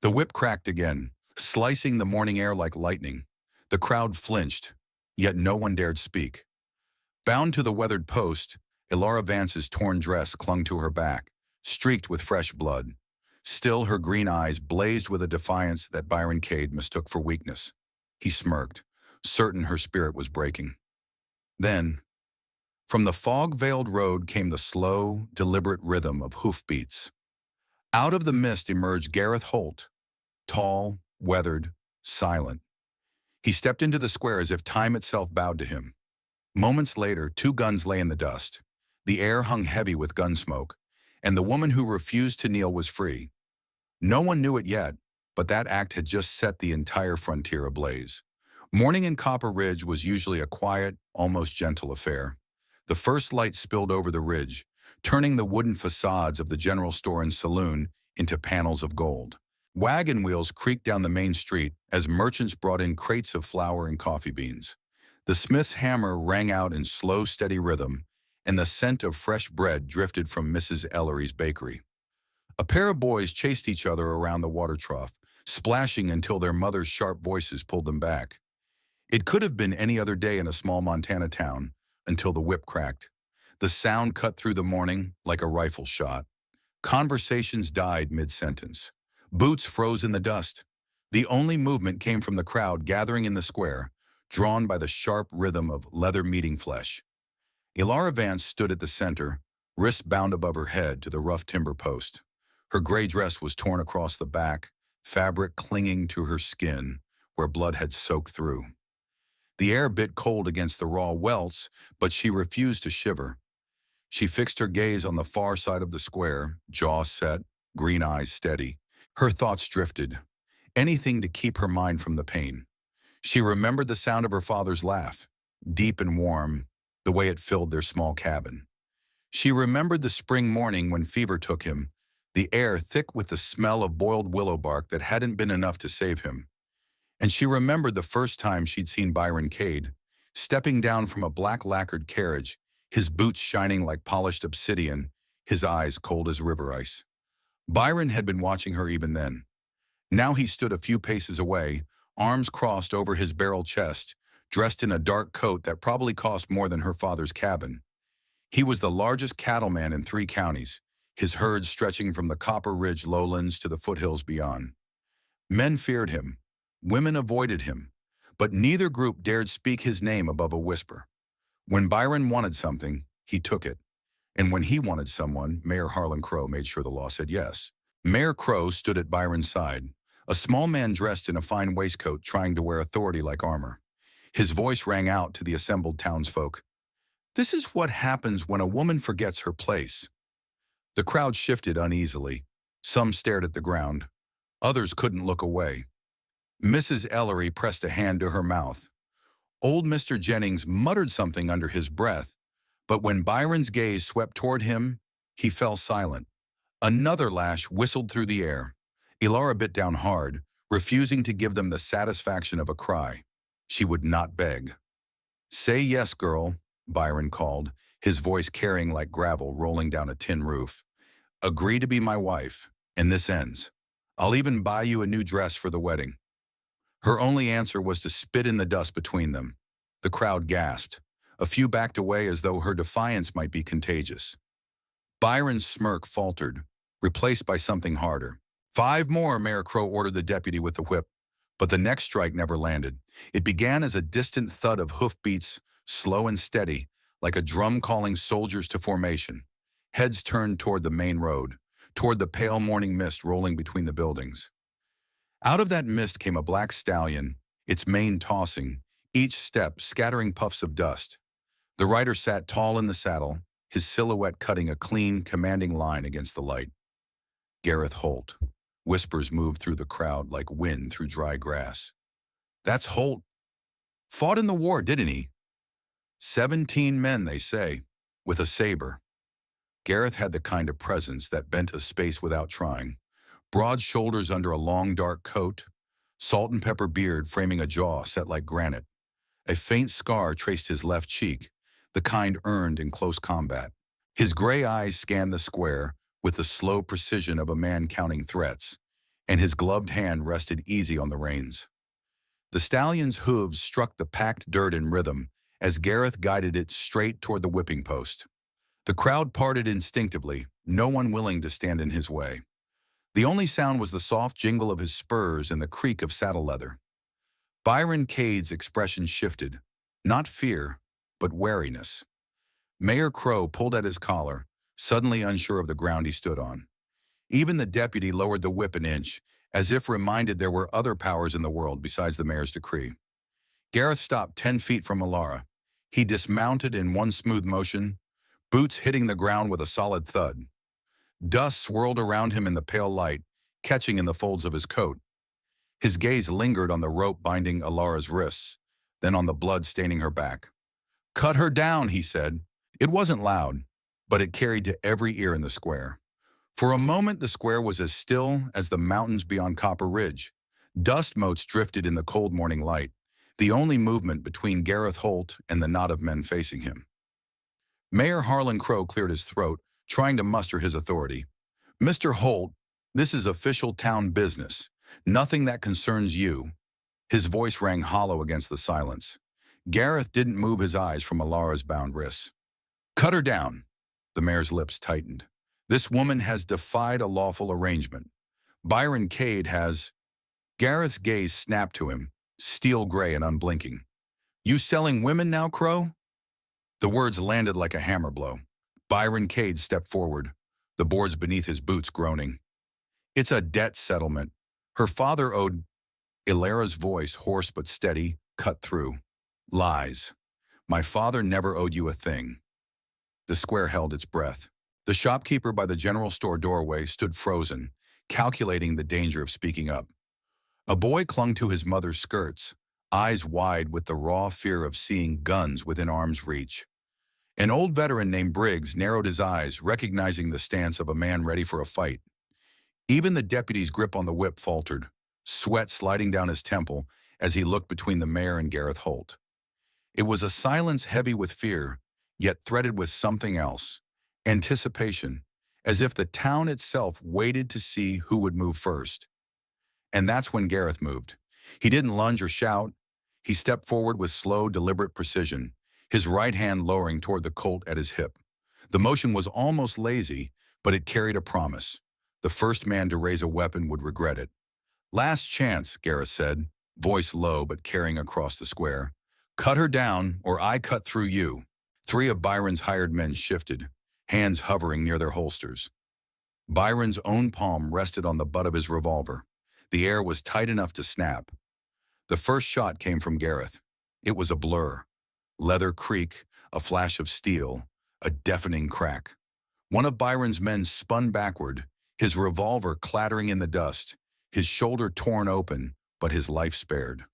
The whip cracked again, slicing the morning air like lightning. The crowd flinched, yet no one dared speak. Bound to the weathered post, Elara Vance's torn dress clung to her back, streaked with fresh blood. Still, her green eyes blazed with a defiance that Byron Cade mistook for weakness. He smirked, certain her spirit was breaking. Then, from the fog-veiled road came the slow, deliberate rhythm of hoofbeats. Out of the mist emerged Gareth Holt, tall, weathered, silent. He stepped into the square as if time itself bowed to him. Moments later, two guns lay in the dust. The air hung heavy with gun smoke, and the woman who refused to kneel was free. No one knew it yet, but that act had just set the entire frontier ablaze. Morning in Copper Ridge was usually a quiet, almost gentle affair. The first light spilled over the ridge, turning the wooden facades of the general store and saloon into panels of gold. Wagon wheels creaked down the main street as merchants brought in crates of flour and coffee beans. The smith's hammer rang out in slow, steady rhythm, and the scent of fresh bread drifted from Mrs. Ellery's bakery. A pair of boys chased each other around the water trough, splashing until their mother's sharp voices pulled them back. It could have been any other day in a small Montana town, until the whip cracked. The sound cut through the morning like a rifle shot. Conversations died mid-sentence. Boots froze in the dust. The only movement came from the crowd gathering in the square, drawn by the sharp rhythm of leather meeting flesh. Elara Vance stood at the center, wrists bound above her head to the rough timber post. Her gray dress was torn across the back, fabric clinging to her skin where blood had soaked through. The air bit cold against the raw welts, but she refused to shiver. She fixed her gaze on the far side of the square, jaw set, green eyes steady. Her thoughts drifted. Anything to keep her mind from the pain. She remembered the sound of her father's laugh, deep and warm, the way it filled their small cabin. She remembered the spring morning when fever took him, the air thick with the smell of boiled willow bark that hadn't been enough to save him. And she remembered the first time she'd seen Byron Cade, stepping down from a black lacquered carriage, his boots shining like polished obsidian, his eyes cold as river ice. Byron had been watching her even then. Now he stood a few paces away, arms crossed over his barrel chest, dressed in a dark coat that probably cost more than her father's cabin. He was the largest cattleman in 3 counties, his herds stretching from the Copper Ridge lowlands to the foothills beyond. Men feared him. Women avoided him, but neither group dared speak his name above a whisper. When Byron wanted something, he took it. And when he wanted someone, Mayor Harlan Crow made sure the law said yes. Mayor Crow stood at Byron's side, a small man dressed in a fine waistcoat trying to wear authority like armor. His voice rang out to the assembled townsfolk. "This is what happens when a woman forgets her place." The crowd shifted uneasily. Some stared at the ground. Others couldn't look away. Mrs. Ellery pressed a hand to her mouth. Old Mr. Jennings muttered something under his breath, but when Byron's gaze swept toward him, he fell silent. Another lash whistled through the air. Elara bit down hard, refusing to give them the satisfaction of a cry. She would not beg. "Say yes, girl," Byron called, his voice carrying like gravel rolling down a tin roof. "Agree to be my wife, and this ends. I'll even buy you a new dress for the wedding." Her only answer was to spit in the dust between them. The crowd gasped. A few backed away as though her defiance might be contagious. Byron's smirk faltered, replaced by something harder. "5 more, Mayor Crow ordered the deputy with the whip. But the next strike never landed. It began as a distant thud of hoofbeats, slow and steady, like a drum calling soldiers to formation. Heads turned toward the main road, toward the pale morning mist rolling between the buildings. Out of that mist came a black stallion, its mane tossing, each step scattering puffs of dust. The rider sat tall in the saddle, his silhouette cutting a clean, commanding line against the light. Gareth Holt. Whispers moved through the crowd like wind through dry grass. "That's Holt. Fought in the war, didn't he? 17 men, they say, with a saber." Gareth had the kind of presence that bent a space without trying. Broad shoulders under a long dark coat, salt and pepper beard framing a jaw set like granite. A faint scar traced his left cheek, the kind earned in close combat. His gray eyes scanned the square with the slow precision of a man counting threats. and his gloved hand rested easy on the reins. The stallion's hooves struck the packed dirt in rhythm as Gareth guided it straight toward the whipping post. The crowd parted instinctively, no one willing to stand in his way. The only sound was the soft jingle of his spurs and the creak of saddle leather. Byron Cade's expression shifted, not fear, but wariness. Mayor Crow pulled at his collar, suddenly unsure of the ground he stood on. Even the deputy lowered the whip an inch, as if reminded there were other powers in the world besides the mayor's decree. Gareth stopped 10 feet from Alara. He dismounted in one smooth motion, boots hitting the ground with a solid thud. Dust swirled around him in the pale light, catching in the folds of his coat. His gaze lingered on the rope binding Alara's wrists, then on the blood staining her back. "Cut her down," he said. It wasn't loud, but it carried to every ear in the square. For a moment the square was as still as the mountains beyond Copper Ridge. Dust motes drifted in the cold morning light, the only movement between Gareth Holt and the knot of men facing him. Mayor Harlan Crow cleared his throat, trying to muster his authority. "Mr. Holt, this is official town business. Nothing that concerns you." His voice rang hollow against the silence. Gareth didn't move his eyes from Alara's bound wrists. "Cut her down." The mayor's lips tightened. "This woman has defied a lawful arrangement. Byron Cade has—" Gareth's gaze snapped to him, steel gray and unblinking. "You selling women now, Crow?" The words landed like a hammer blow. Byron Cade stepped forward, the boards beneath his boots groaning. "It's a debt settlement. Her father owed—" Ilara's voice, hoarse but steady, cut through. "Lies. My father never owed you a thing." The square held its breath. The shopkeeper by the general store doorway stood frozen, calculating the danger of speaking up. A boy clung to his mother's skirts, eyes wide with the raw fear of seeing guns within arm's reach. An old veteran named Briggs narrowed his eyes, recognizing the stance of a man ready for a fight. Even the deputy's grip on the whip faltered, sweat sliding down his temple as he looked between the mayor and Gareth Holt. It was a silence heavy with fear, yet threaded with something else, anticipation, as if the town itself waited to see who would move first. And that's when Gareth moved. He didn't lunge or shout. He stepped forward with slow, deliberate precision, his right hand lowering toward the Colt at his hip. The motion was almost lazy, but it carried a promise. The first man to raise a weapon would regret it. "Last chance," Gareth said, voice low but carrying across the square. "Cut her down, or I cut through you." 3 of Byron's hired men shifted, hands hovering near their holsters. Byron's own palm rested on the butt of his revolver. The air was tight enough to snap. The first shot came from Gareth. It was a blur. Leather creak, a flash of steel, a deafening crack. One of Byron's men spun backward, his revolver clattering in the dust, his shoulder torn open, but his life spared.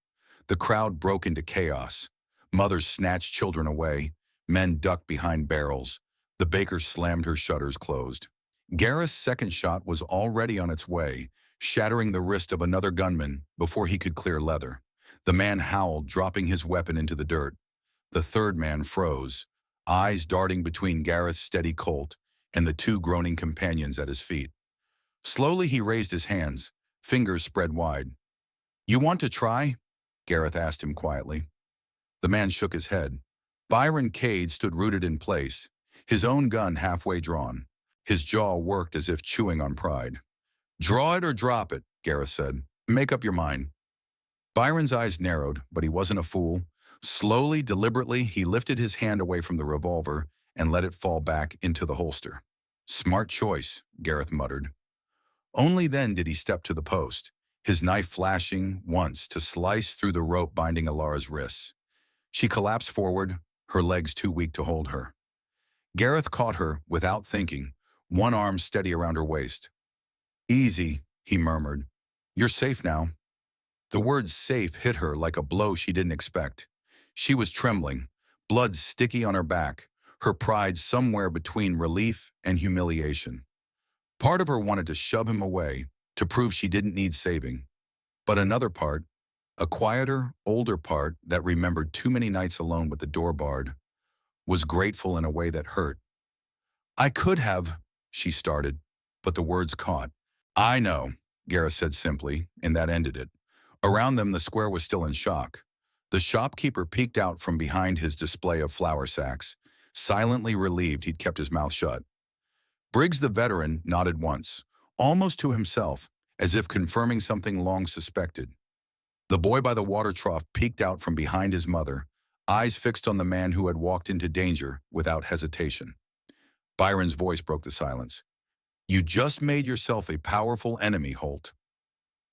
The crowd broke into chaos. Mothers snatched children away. Men ducked behind barrels. The baker slammed her shutters closed. Gareth's second shot was already on its way, shattering the wrist of another gunman before he could clear leather. The man howled, dropping his weapon into the dirt. The third man froze, eyes darting between Gareth's steady Colt and the 2 groaning companions at his feet. Slowly he raised his hands, fingers spread wide. "You want to try?" Gareth asked him quietly. The man shook his head. Byron Cade stood rooted in place, his own gun halfway drawn. His jaw worked as if chewing on pride. "Draw it or drop it," Gareth said. "Make up your mind." Byron's eyes narrowed, but he wasn't a fool. Slowly, deliberately, he lifted his hand away from the revolver and let it fall back into the holster. "Smart choice," Gareth muttered. Only then did he step to the post, his knife flashing once to slice through the rope binding Alara's wrists. She collapsed forward, her legs too weak to hold her. Gareth caught her without thinking, one arm steady around her waist. "Easy," he murmured. "You're safe now." The word safe hit her like a blow she didn't expect. She was trembling, blood sticky on her back, her pride somewhere between relief and humiliation. Part of her wanted to shove him away, to prove she didn't need saving. But another part, a quieter, older part that remembered too many nights alone with the door barred, was grateful in a way that hurt. "I could have," she started, but the words caught. "I know." Gareth said simply, and that ended it. Around them, the square was still in shock. The shopkeeper peeked out from behind his display of flour sacks, silently relieved he'd kept his mouth shut. Briggs the veteran nodded once, almost to himself, as if confirming something long suspected. The boy by the water trough peeked out from behind his mother, eyes fixed on the man who had walked into danger without hesitation. Byron's voice broke the silence. "You just made yourself a powerful enemy, Holt."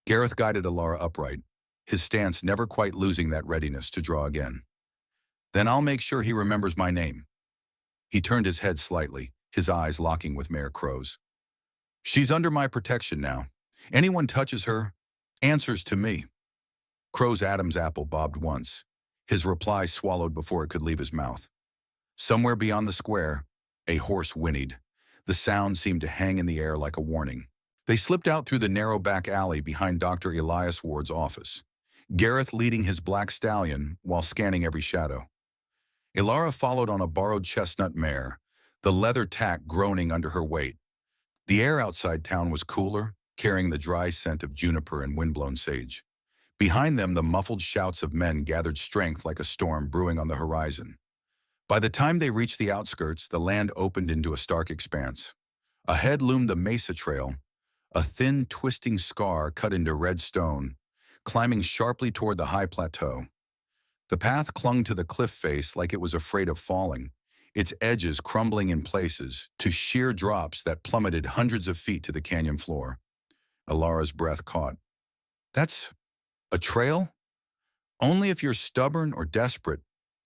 Gareth guided Alara upright, his stance never quite losing that readiness to draw again. "Then I'll make sure he remembers my name." He turned his head slightly, his eyes locking with Mayor Crow's. "She's under my protection now. Anyone touches her answers to me." Crow's Adam's apple bobbed once, his reply swallowed before it could leave his mouth. Somewhere beyond the square, a horse whinnied. The sound seemed to hang in the air like a warning. They slipped out through the narrow back alley behind Dr. Elias Ward's office, Gareth leading his black stallion while scanning every shadow. Ilara followed on a borrowed chestnut mare, the leather tack groaning under her weight. The air outside town was cooler, carrying the dry scent of juniper and windblown sage. Behind them, the muffled shouts of men gathered strength like a storm brewing on the horizon. By the time they reached the outskirts, the land opened into a stark expanse. Ahead loomed the Mesa Trail, a thin, twisting scar cut into red stone, climbing sharply toward the high plateau. The path clung to the cliff face like it was afraid of falling, its edges crumbling in places to sheer drops that plummeted hundreds of feet to the canyon floor. Alara's breath caught. "That's a trail?" "Only if you're stubborn or desperate,"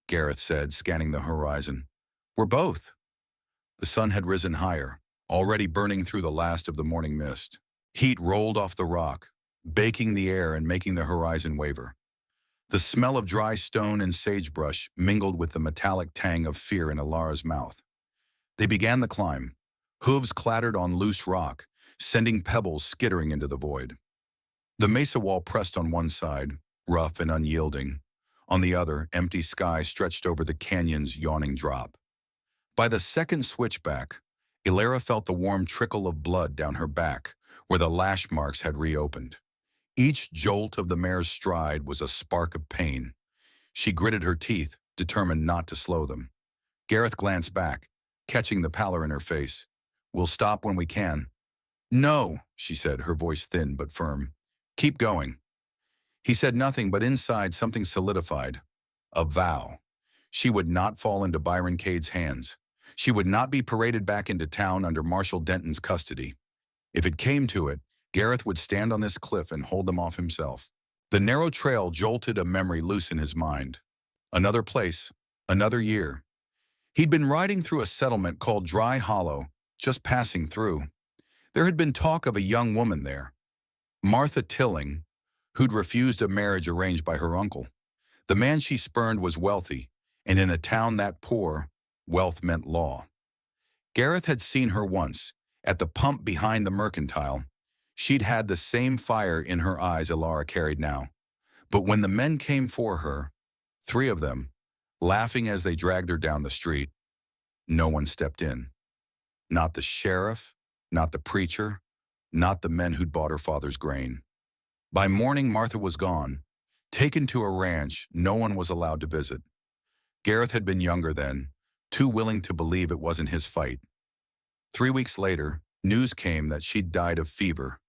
Gareth said, scanning the horizon. "We're both." The sun had risen higher, already burning through the last of the morning mist. Heat rolled off the rock, baking the air and making the horizon waver. The smell of dry stone and sagebrush mingled with the metallic tang of fear in Alara's mouth. They began the climb. Hooves clattered on loose rock, sending pebbles skittering into the void. The mesa wall pressed on one side, rough and unyielding. On the other, empty sky stretched over the canyon's yawning drop. By the second switchback, Ilara felt the warm trickle of blood down her back, where the lash marks had reopened. Each jolt of the mare's stride was a spark of pain. She gritted her teeth, determined not to slow them. Gareth glanced back, catching the pallor in her face. "We'll stop when we can." "No," she said, her voice thin but firm. "Keep going." He said nothing, but inside something solidified. A vow. She would not fall into Byron Cade's hands. She would not be paraded back into town under Marshal Denton's custody. If it came to it, Gareth would stand on this cliff and hold them off himself. The narrow trail jolted a memory loose in his mind. Another place, another year. He'd been riding through a settlement called Dry Hollow, just passing through. There had been talk of a young woman there, Martha Tilling, who'd refused a marriage arranged by her uncle. The man she spurned was wealthy, and in a town that poor, wealth meant law. Gareth had seen her once, at the pump behind the mercantile. She'd had the same fire in her eyes Ilara carried now. But when the men came for her, 3 of them, laughing as they dragged her down the street, no one stepped in. Not the sheriff, not the preacher, not the men who'd bought her father's grain. By morning, Martha was gone. Taken to a ranch no one was allowed to visit. Gareth had been younger then, too willing to believe it wasn't his fight. 3 weeks later, news came that she'd died of fever.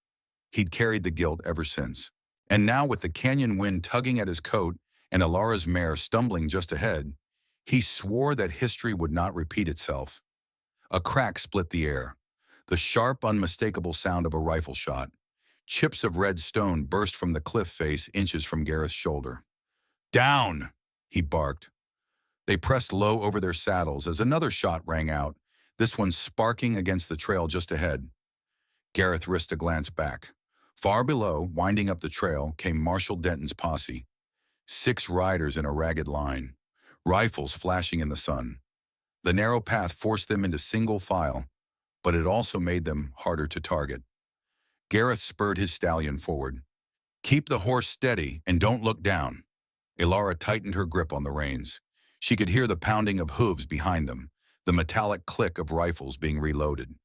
He'd carried the guilt ever since. And now, with the canyon wind tugging at his coat and Alara's mare stumbling just ahead, he swore that history would not repeat itself. A crack split the air. The sharp, unmistakable sound of a rifle shot. Chips of red stone burst from the cliff face inches from Gareth's shoulder. "Down!" he barked. They pressed low over their saddles as another shot rang out, this one sparking against the trail just ahead. Gareth risked a glance back. Far below, winding up the trail, came Marshal Denton's posse. 6 riders in a ragged line, rifles flashing in the sun. The narrow path forced them into single file, but it also made them harder to target. Gareth spurred his stallion forward. "Keep the horse steady and don't look down." Ilara tightened her grip on the reins. She could hear the pounding of hooves behind them, the metallic click of rifles being reloaded.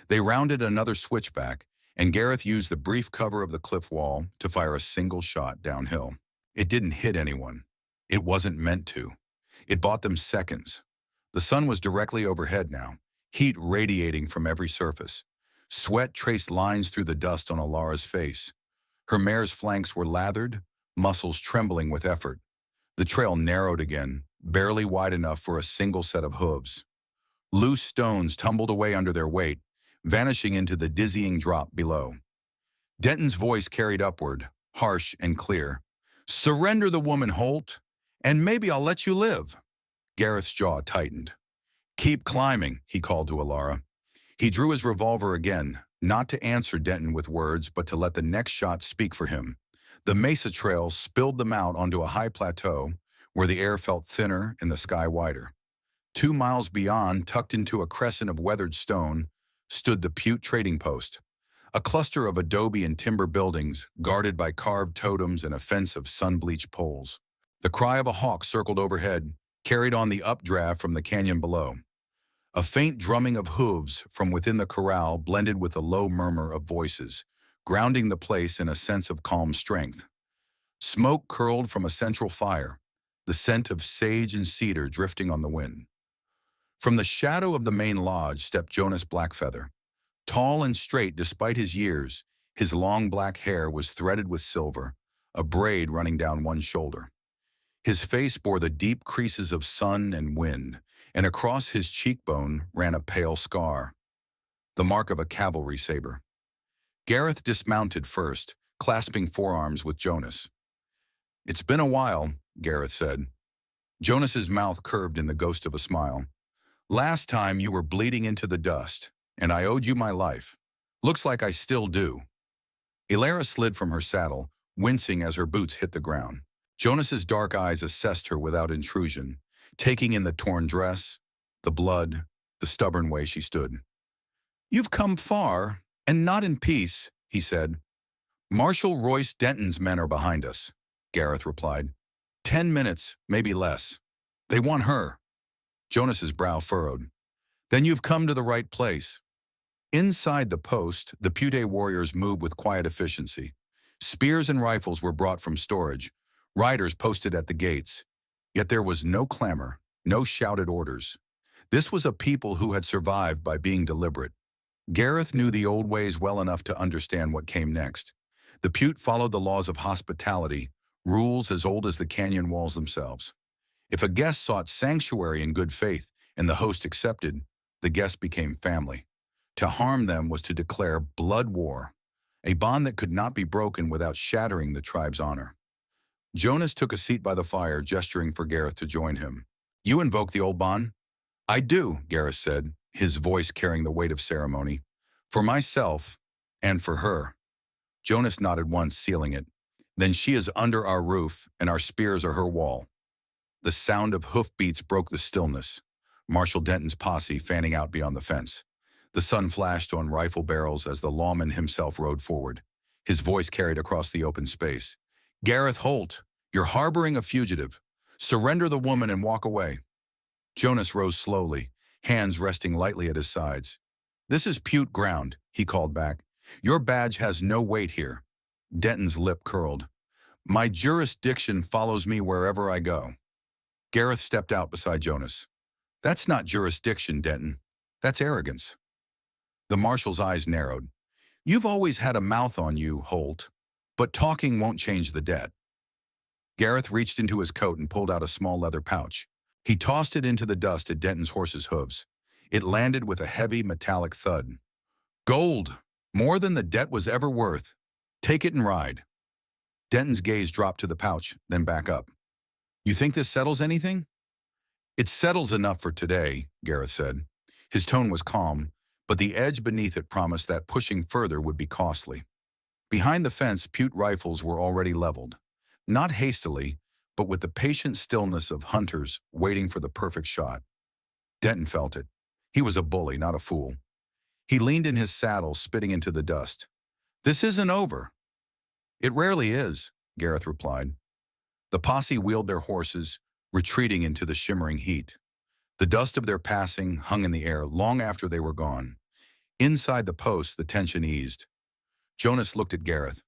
They rounded another switchback, and Gareth used the brief cover of the cliff wall to fire a single shot downhill. It didn't hit anyone. It wasn't meant to. It bought them seconds. The sun was directly overhead now, heat radiating from every surface. Sweat traced lines through the dust on Alara's face. Her mare's flanks were lathered, muscles trembling with effort. The trail narrowed again, barely wide enough for a single set of hooves. Loose stones tumbled away under their weight, vanishing into the dizzying drop below. Denton's voice carried upward, harsh and clear. "Surrender the woman, Holt, and maybe I'll let you live." Gareth's jaw tightened. "Keep climbing," he called to Alara. He drew his revolver again, not to answer Denton with words, but to let the next shot speak for him. The mesa trail spilled them out onto a high plateau where the air felt thinner and the sky wider. 2 miles beyond, tucked into a crescent of weathered stone, stood the Butte Trading Post, a cluster of adobe and timber buildings guarded by carved totems and a fence of sun-bleached poles. The cry of a hawk circled overhead, carried on the updraft from the canyon below. A faint drumming of hooves from within the corral blended with a low murmur of voices, grounding the place in a sense of calm strength. Smoke curled from a central fire, the scent of sage and cedar drifting on the wind. From the shadow of the main lodge stepped Jonas Blackfeather. Tall and straight despite his years, his long black hair was threaded with silver, a braid running down one shoulder. His face bore the deep creases of sun and wind, and across his cheekbone ran a pale scar, the mark of a cavalry saber. Gareth dismounted first, clasping forearms with Jonas. "It's been a while," Gareth said. Jonas's mouth curved in the ghost of a smile. "Last time you were bleeding into the dust, and I owed you my life. Looks like I still do." Alara slid from her saddle, wincing as her boots hit the ground. Jonas's dark eyes assessed her without intrusion, taking in the torn dress, the blood, the stubborn way she stood. "You've come far, and not in peace," he said. "Marshal Royce Denton's men are behind us," Gareth replied. 10 minutes, maybe less. They want her." Jonas's brow furrowed. "Then you've come to the right place." Inside the post, the Butte warriors moved with quiet efficiency. Spears and rifles were brought from storage, riders posted at the gates. Yet there was no clamor, no shouted orders. This was a people who had survived by being deliberate. Gareth knew the old ways well enough to understand what came next. The Butte followed the laws of hospitality, rules as old as the canyon walls themselves. If a guest sought sanctuary in good faith and the host accepted, the guest became family. To harm them was to declare blood war, a bond that could not be broken without shattering the tribe's honor. Jonas took a seat by the fire, gesturing for Gareth to join him. "You invoke the old bond?" "I do," Gareth said, his voice carrying the weight of ceremony. "For myself and for her." Jonas nodded once, sealing it. "Then she is under our roof, and our spears are her wall." The sound of hoofbeats broke the stillness, Marshal Denton's posse fanning out beyond the fence. The sun flashed on rifle barrels as the lawman himself rode forward. His voice carried across the open space. "Gareth Holt, you're harboring a fugitive. Surrender the woman and walk away." Jonas rose slowly, hands resting lightly at his sides. "This is Butte ground," he called back. "Your badge has no weight here." Denton's lip curled. "My jurisdiction follows me wherever I go." Gareth stepped out beside Jonas. "That's not jurisdiction, Denton. That's arrogance." The marshal's eyes narrowed. "You've always had a mouth on you, Holt, but talking won't change the debt." Gareth reached into his coat and pulled out a small leather pouch. He tossed it into the dust at Denton's horse's hooves. It landed with a heavy metallic thud. "Gold! More than the debt was ever worth. Take it and ride." Denton's gaze dropped to the pouch, then back up. "You think this settles anything?" "It settles enough for today," Gareth said. His tone was calm, but the edge beneath it promised that pushing further would be costly. Behind the fence, Butte rifles were already leveled. Not hastily, but with the patient stillness of hunters waiting for the perfect shot. Denton felt it. He was a bully, not a fool. He leaned in his saddle, spitting into the dust. "This isn't over." "It rarely is," Gareth replied. The posse wheeled their horses, retreating into the shimmering heat. The dust of their passing hung in the air long after they were gone. Inside the post, the tension eased. Jonas looked at Gareth.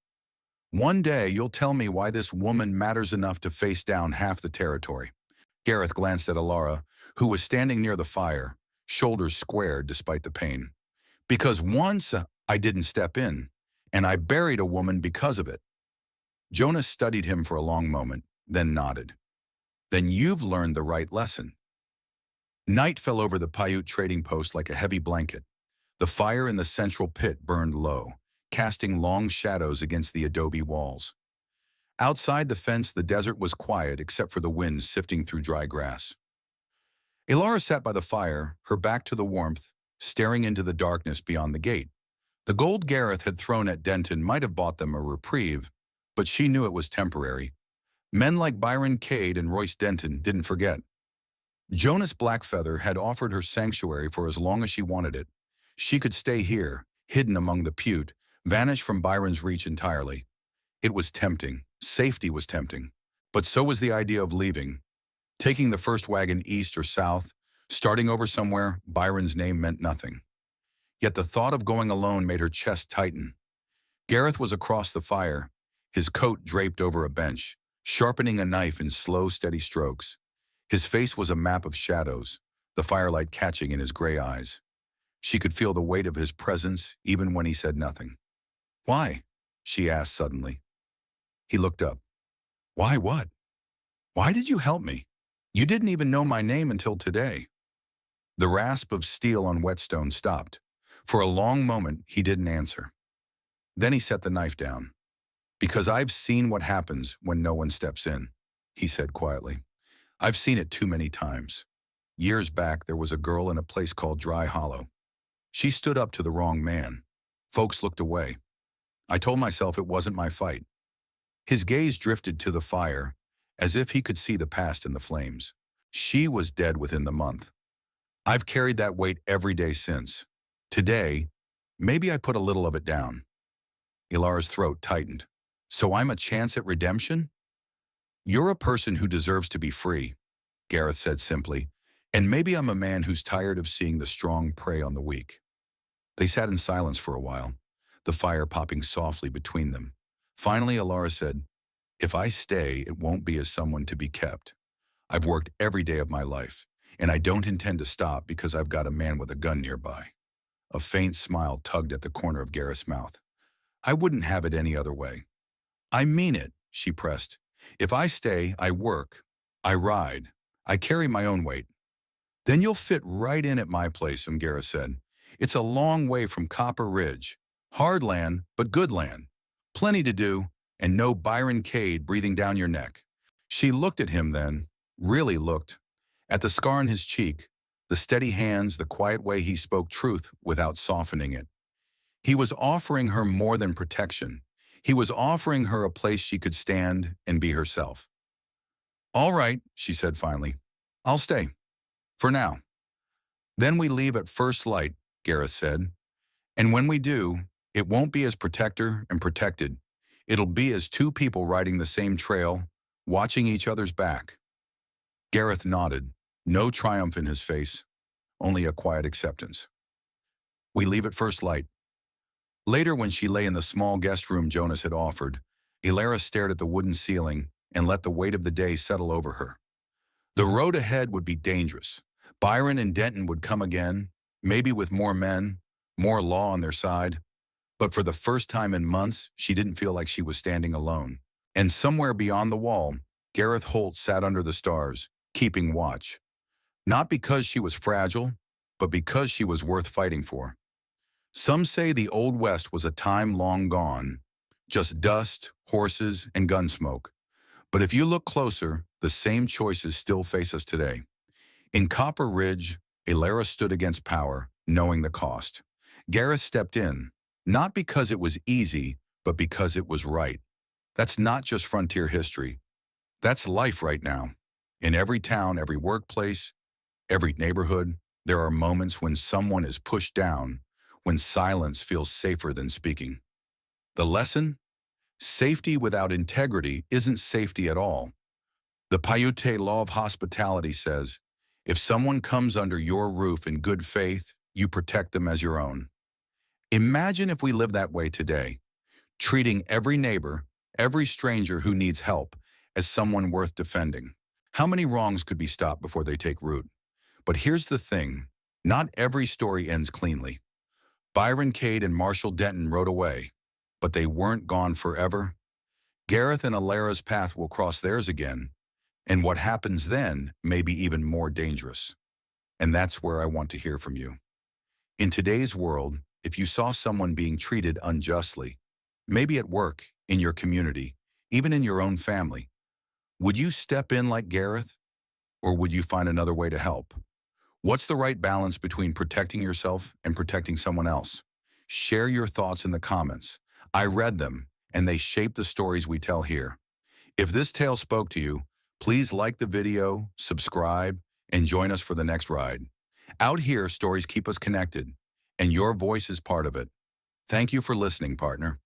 One day you'll tell me why this woman matters enough to face down half the territory. Gareth glanced at Alara, who was standing near the fire, shoulders squared despite the pain. Because once I didn't step in, and I buried a woman because of it. Jonas studied him for a long moment, then nodded. Then you've learned the right lesson. Night fell over the Paiute trading post like a heavy blanket. The fire in the central pit burned low, casting long shadows against the adobe walls. Outside the fence, the desert was quiet except for the wind sifting through dry grass. Alara sat by the fire, her back to the warmth, staring into the darkness beyond the gate. The gold Gareth had thrown at Denton might have bought them a reprieve, but she knew it was temporary. Men like Byron Cade and Royce Denton didn't forget. Jonas Blackfeather had offered her sanctuary for as long as she wanted it. She could stay here, hidden among the Pute, vanish from Byron's reach entirely. It was tempting. Safety was tempting. But so was the idea of leaving. Taking the first wagon east or south, starting over somewhere Byron's name meant nothing. Yet the thought of going alone made her chest tighten. Gareth was across the fire, his coat draped over a bench, sharpening a knife in slow, steady strokes. His face was a map of shadows, the firelight catching in his gray eyes. She could feel the weight of his presence even when he said nothing. "Why?" she asked suddenly. He looked up. "Why what? Why did you help me? You didn't even know my name until today." The rasp of steel on whetstone stopped. For a long moment, he didn't answer. Then he set the knife down. "Because I've seen what happens when no one steps in," he said quietly. "I've seen it too many times. Years back, there was a girl in a place called Dry Hollow. She stood up to the wrong man. Folks looked away. I told myself it wasn't my fight." His gaze drifted to the fire, as if he could see the past in the flames. "She was dead within the month. I've carried that weight every day since. Today, maybe I put a little of it down." Ilara's throat tightened. "So I'm a chance at redemption?" "You're a person who deserves to be free," Gareth said simply, "and maybe I'm a man who's tired of seeing the strong prey on the weak." They sat in silence for a while, the fire popping softly between them. Finally, Alara said, "If I stay, it won't be as someone to be kept. I've worked every day of my life, and I don't intend to stop because I've got a man with a gun nearby." A faint smile tugged at the corner of Gareth's mouth. "I wouldn't have it any other way." "I mean it," she pressed. "If I stay, I work. I ride. I carry my own weight." "Then you'll fit right in at my place," Gareth said. "It's a long way from Copper Ridge. Hard land, but good land. Plenty to do, and no Byron Cade breathing down your neck." She looked at him then, really looked, at the scar on his cheek, the steady hands, the quiet way he spoke truth without softening it. He was offering her more than protection. He was offering her a place she could stand and be herself. "All right," she said finally. "I'll stay. For now." "Then we leave at first light," Gareth said. "And when we do, it won't be as protector and protected. It'll be as two people riding the same trail, watching each other's back." Gareth nodded, no triumph in his face, only a quiet acceptance. "We leave at first light." Later, when she lay in the small guest room Jonas had offered, Alara stared at the wooden ceiling and let the weight of the day settle over her. The road ahead would be dangerous. Byron and Denton would come again, maybe with more men, more law on their side. But for the first time in months, she didn't feel like she was standing alone. And somewhere beyond the wall, Gareth Holt sat under the stars, keeping watch. Not because she was fragile, but because she was worth fighting for. Some say the Old West was a time long gone, just dust, horses, and gun smoke. But if you look closer, the same choices still face us today. In Copper Ridge, Alara stood against power, knowing the cost. Gareth stepped in, not because it was easy, but because it was right. That's not just frontier history. That's life right now. In every town, every workplace, every neighborhood, there are moments when someone is pushed down, when silence feels safer than speaking. The lesson? Safety without integrity isn't safety at all. The Paiute law of hospitality says, if someone comes under your roof in good faith, you protect them as your own. Imagine if we lived that way today. treating every neighbor, every stranger who needs help as someone worth defending. How many wrongs could be stopped before they take root? But here's the thing, not every story ends cleanly. Byron Cade and Marshall Denton rode away, but they weren't gone forever. Gareth and Alara's path will cross theirs again, and what happens then may be even more dangerous. And that's where I want to hear from you. In today's world, if you saw someone being treated unjustly, maybe at work, in your community, even in your own family, would you step in like Gareth, or would you find another way to help? What's the right balance between protecting yourself and protecting someone else? Share your thoughts in the comments. I read them, and they shape the stories we tell here. If this tale spoke to you, please like the video, subscribe, and join us for the next ride. Out here, stories keep us connected, and your voice is part of it. Thank you for listening, partner.